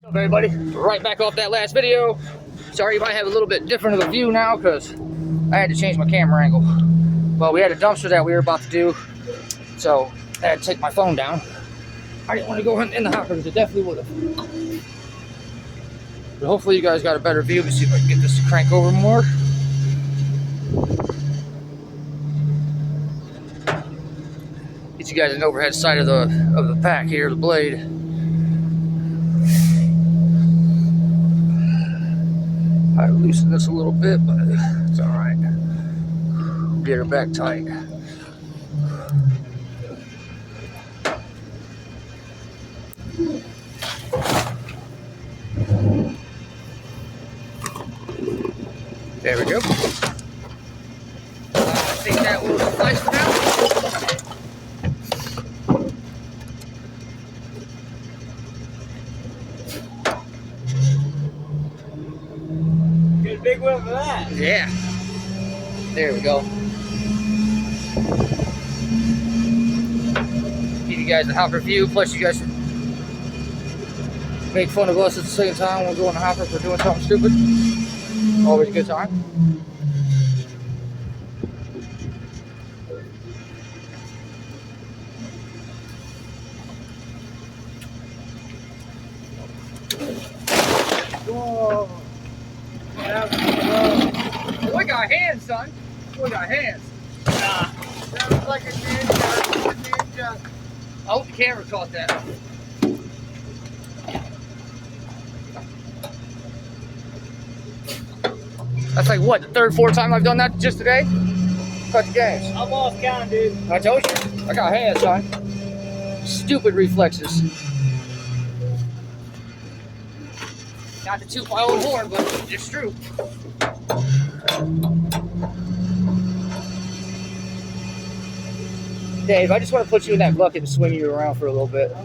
What's up, everybody? Right back off that last video. Sorry you might have a little bit different of a view now because I had to change my camera angle. Well, we had a dumpster that we were about to do, so I had to take my phone down. I didn't want to go in the hopper because it definitely would have. But hopefully you guys got a better view. Let's see if I can get this to crank over more. Get you guys an overhead side of the pack here, the blade. I loosened this a little bit, but it's all right. Get her back tight. There we go. I think that will suffice for now. Good big one for that. Yeah. There we go. Give you guys a hopper view, plus you guys make fun of us at the same time when we go in the hopper for doing something stupid. Always a good time. Whoa. Boy got hands, son. Boy got hands. That was like a ninja. I hope the camera caught that. That's like what, the third, fourth time I've done that just today? Cut the games. I'm off count, dude. I told you. I got hands, son. Stupid reflexes. Not to toot my own horn, but it's true. Dave, I just want to put you in that bucket and swing you around for a little bit.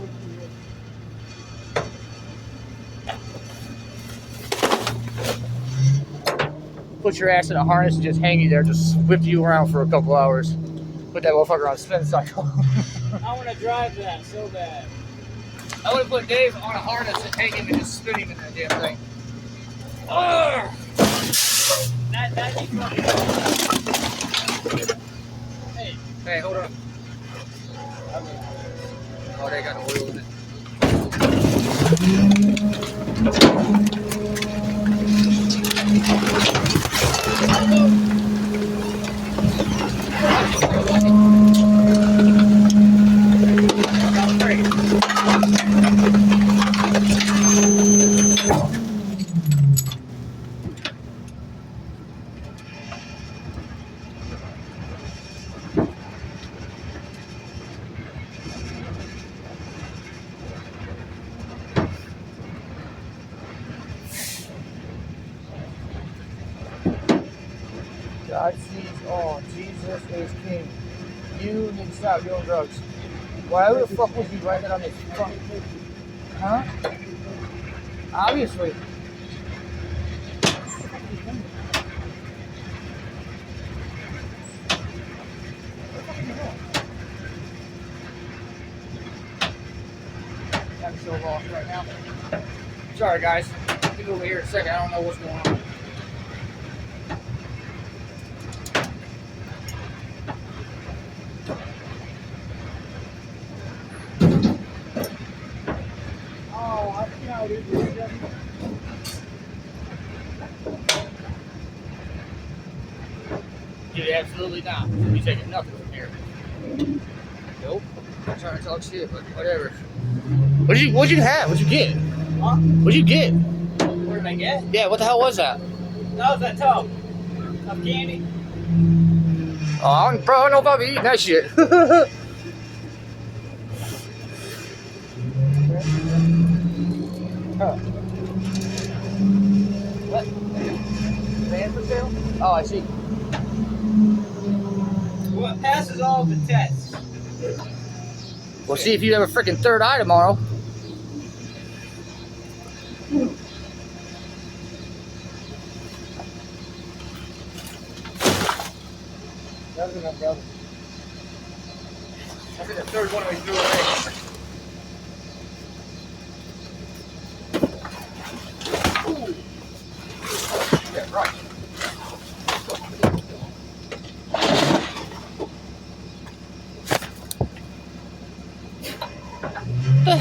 Put your ass in a harness and just hang you there, just whip you around for a couple hours. Put that motherfucker on a spin cycle. I want to drive that so bad. I would have put Dave on a harness and hang him and just spin him in that damn thing. Urgh! That needs fucking. Hey. Hey, hold on. Oh, they got a wheel in it. God sees all. Jesus is king. You need to stop doing drugs. Why the fuck would you write that on this fucking paper? Huh? Obviously. I'm so lost right now. Sorry guys. Get over here in a second. I don't know what's going on. Dude, absolutely not. You taking nothing from here. Nope. I'm trying to talk shit, but whatever. What'd you have? What'd you get? Huh? What'd you get? What did I get? Yeah, what the hell was that? That was that tub of candy. Oh, bro, I don't know if I'll be eating that shit. Huh. What? Van for sale? Oh, I see. Well, it passes all of the tests. We'll see if you have a freaking third eye tomorrow. That was enough, brother. I think the third one we threw away.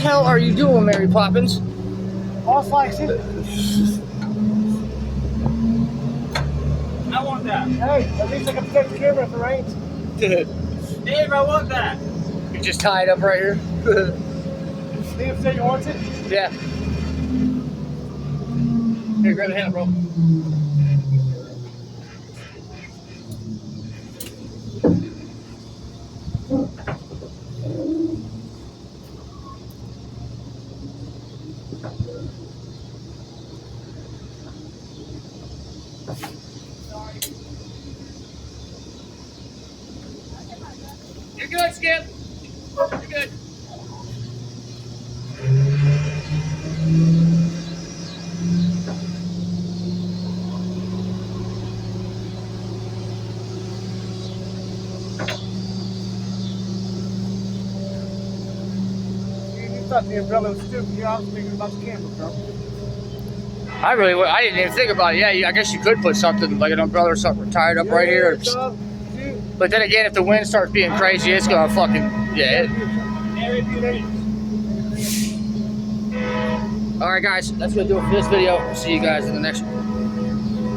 hell are you doing, Mary Poppins? All flags in. I want that. Hey, at least I can protect the camera if it rains. Dave, I want that. You just tie it up right here. Liam said you want it? Yeah. Here, grab a hand, bro. You're good, Skip. You're good. You thought the umbrella was stupid. You're out thinking about the camera, bro. I didn't even think about it. Yeah, I guess you could put something like an umbrella or something tied up right here. Dog. But then again, if the wind starts being crazy, it's gonna fucking, yeah. Merry Christmas. Alright guys, that's gonna do it for this video. See you guys in the next one.